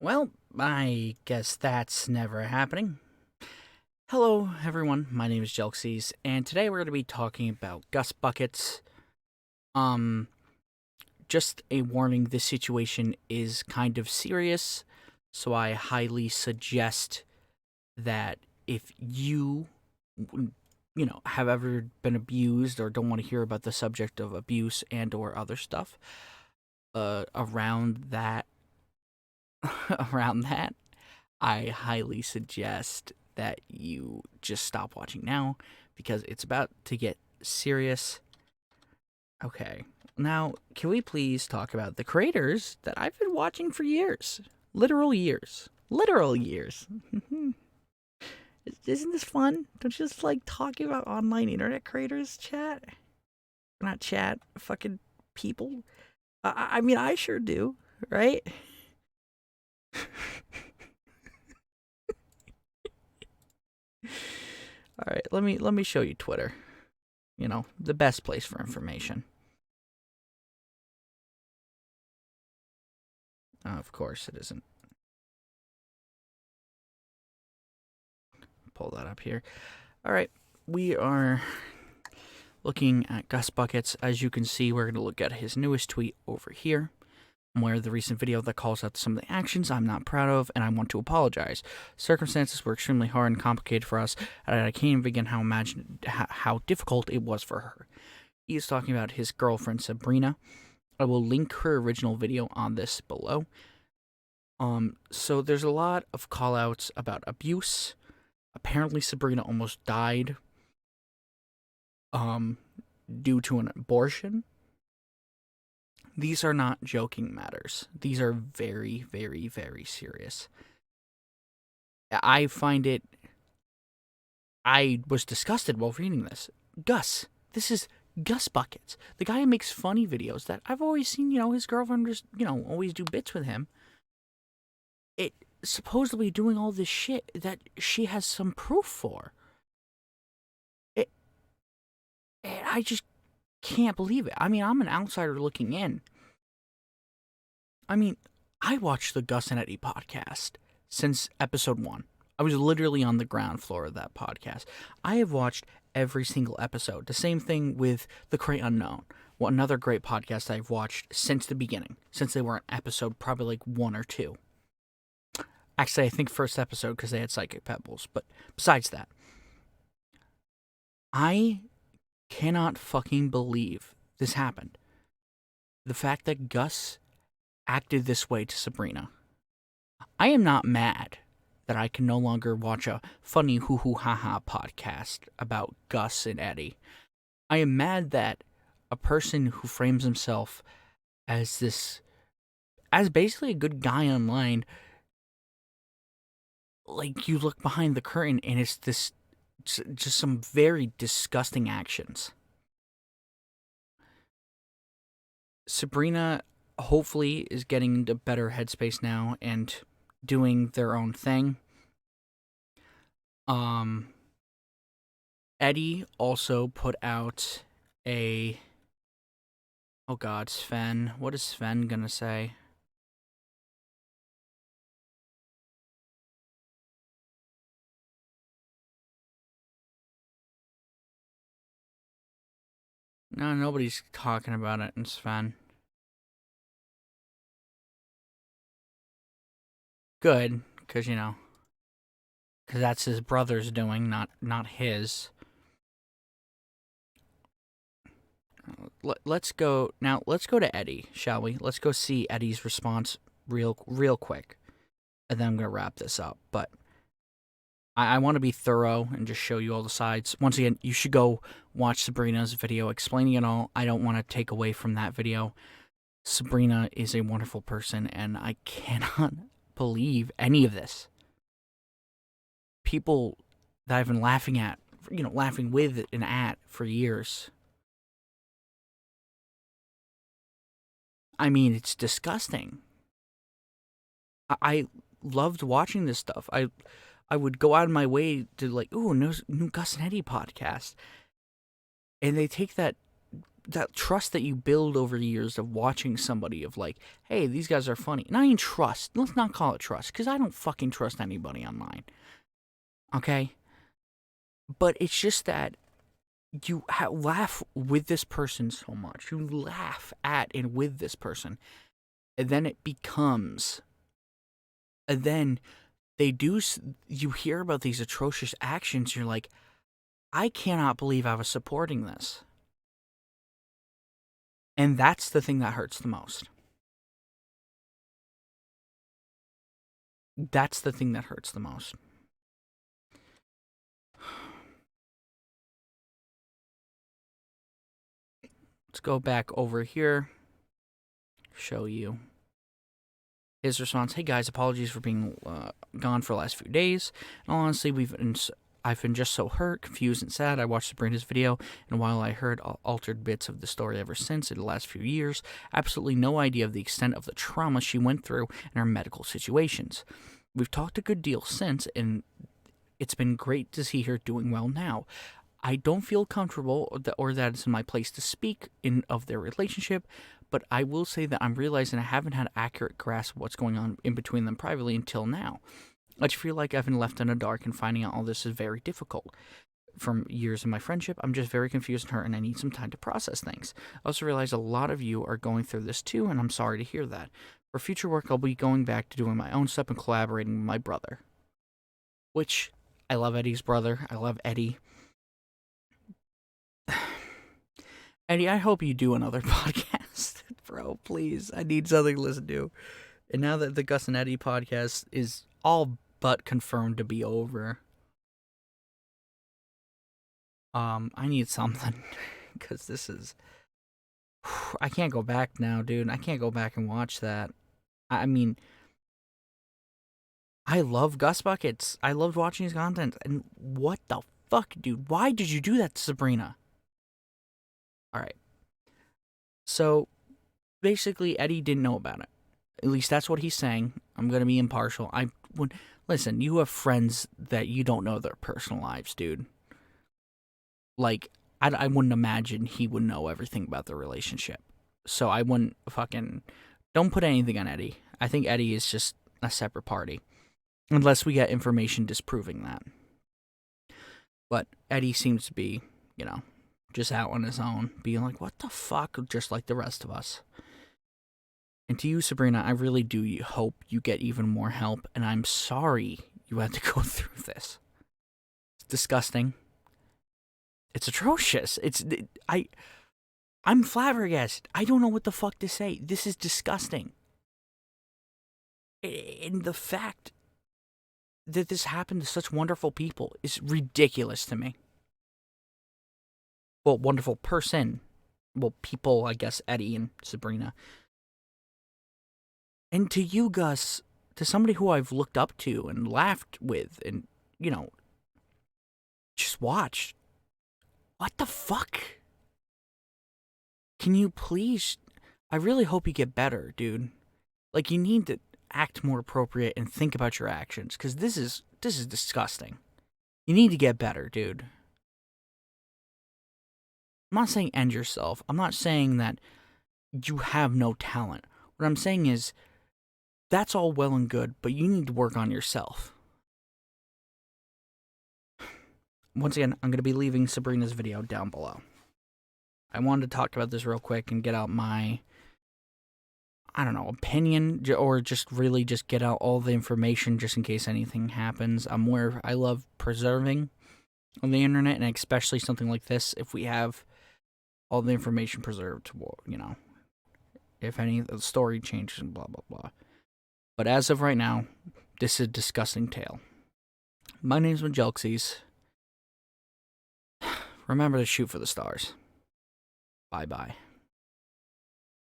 Well, I guess that's never happening. Hello, everyone. My name is Jelxies, and today we're going to be talking about Gusbuckets. Um, just a warning: this situation is kind of serious, so I highly suggest that if have ever been abused or don't want to hear about the subject of abuse and/or other stuff, around that, around that, I highly suggest that you just stop watching now because it's about to get serious. Okay, now can we please talk about the creators that I've been watching for years? Literal years. Literal years. Isn't this fun? Don't you just like talking about online internet creators, chat? Not chat, fucking people. I mean, I sure do, right? All right, let me show you Twitter. You know, the best place for information. Of course it isn't. Pull that up here. All right, we are looking at Gusbuckets. As you can see, we're going to look at his newest tweet over here, where the recent video that calls out some of the actions I'm not proud of, and I want to apologize. Circumstances were extremely hard and complicated for us, and I can't even begin how difficult it was for her. He is talking about his girlfriend Sabrina. I will link her original video on this below. So there's a lot of callouts about abuse. Apparently Sabrina almost died due to an abortion. These are not joking matters. These are very, very, very serious. I was disgusted while reading this. This is Gusbuckets, the guy who makes funny videos that I've always seen, his girlfriend just, always do bits with him. It supposedly doing all this shit that she has some proof for. I just can't believe it. I mean, I'm an outsider looking in. I mean, I watched the Gus and Eddy podcast since episode 1. I was literally on the ground floor of that podcast. I have watched every single episode. The same thing with The Great Unknown. Well, another great podcast I've watched since the beginning, since they were an episode probably like 1 or 2. Actually, I think first episode because they had Psychic Pebbles. But besides that, I cannot fucking believe this happened. The fact that Gus acted this way to Sabrina. I am not mad that I can no longer watch a funny hoo-hoo-ha-ha podcast about Gus and Eddy. I am mad that a person who frames himself as basically a good guy online, like, you look behind the curtain and it's just some very disgusting actions. Sabrina hopefully is getting into better headspace now and doing their own thing. Eddy also put out oh god, Sven. What is Sven gonna say? No, nobody's talking about it in Sven. Good, because, because that's his brother's doing, not his. Let's go to Eddy, shall we? Let's go see Eddy's response real quick, and then I'm gonna wrap this up. But I want to be thorough and just show you all the sides. Once again, you should go watch Sabrina's video explaining it all. I don't want to take away from that video. Sabrina is a wonderful person, and I cannot believe any of this. People that I've been laughing with and at for years. I mean, it's disgusting. I loved watching this stuff. I would go out of my way to, like, ooh, new Gus and Eddy podcast. And they take that that trust that you build over years of watching somebody of like, hey, these guys are funny. Not even trust. Let's not call it trust, because I don't fucking trust anybody online. Okay? But it's just that you laugh with this person so much. You laugh at and with this person. And then it becomes... And then you hear about these atrocious actions, you're like, I cannot believe I was supporting this. And that's the thing that hurts the most. That's the thing that hurts the most. Let's go back over here. Show you his response. Hey guys, apologies for being gone for the last few days. And honestly, I've been just so hurt, confused, and sad. I watched Sabrina's video, and while I heard altered bits of the story ever since in the last few years, absolutely no idea of the extent of the trauma she went through in her medical situations. We've talked a good deal since, and it's been great to see her doing well now. I don't feel comfortable or that it's in my place to speak of their relationship, but I will say that I'm realizing I haven't had an accurate grasp of what's going on in between them privately until now. I just feel like I've been left in the dark, and finding out all this is very difficult. From years of my friendship, I'm just very confused and hurt, and I need some time to process things. I also realize a lot of you are going through this too, and I'm sorry to hear that. For future work, I'll be going back to doing my own stuff and collaborating with my brother. Which, I love Eddy's brother. I love Eddy. Eddy, I hope you do another podcast. Bro, please. I need something to listen to. And now that the Gus and Eddy podcast is all but confirmed to be over, I need something. Because this is... I can't go back now, dude. I can't go back and watch that. I mean... I love Gusbuckets. I loved watching his content. And what the fuck, dude? Why did you do that to Sabrina? Alright. So, basically, Eddy didn't know about it. At least that's what he's saying. I'm going to be impartial. Listen, you have friends that you don't know their personal lives, dude. Like, I wouldn't imagine he would know everything about their relationship. So I wouldn't fucking... Don't put anything on Eddy. I think Eddy is just a separate party. Unless we get information disproving that. But Eddy seems to be, just out on his own, being like, what the fuck, just like the rest of us. And to you, Sabrina, I really do hope you get even more help, and I'm sorry you had to go through this. It's disgusting. It's atrocious. I'm flabbergasted. I don't know what the fuck to say. This is disgusting. And the fact that this happened to such wonderful people is ridiculous to me. Well, wonderful person. Well, people, I guess, Eddy and Sabrina. And to you, Gus, to somebody who I've looked up to and laughed with and, just watched. What the fuck? Can you please... I really hope you get better, dude. Like, you need to act more appropriate and think about your actions, because this is disgusting. You need to get better, dude. I'm not saying end yourself. I'm not saying that you have no talent. What I'm saying is, that's all well and good, but you need to work on yourself. Once again, I'm going to be leaving Sabrina's video down below. I wanted to talk about this real quick and get out my, opinion, or just really just get out all the information just in case anything happens. I love preserving on the internet, and especially something like this, if we have all the information preserved, if any of the story changes and blah, blah, blah. But as of right now, this is a disgusting tale. My name's Majelxies. Remember to shoot for the stars. Bye-bye.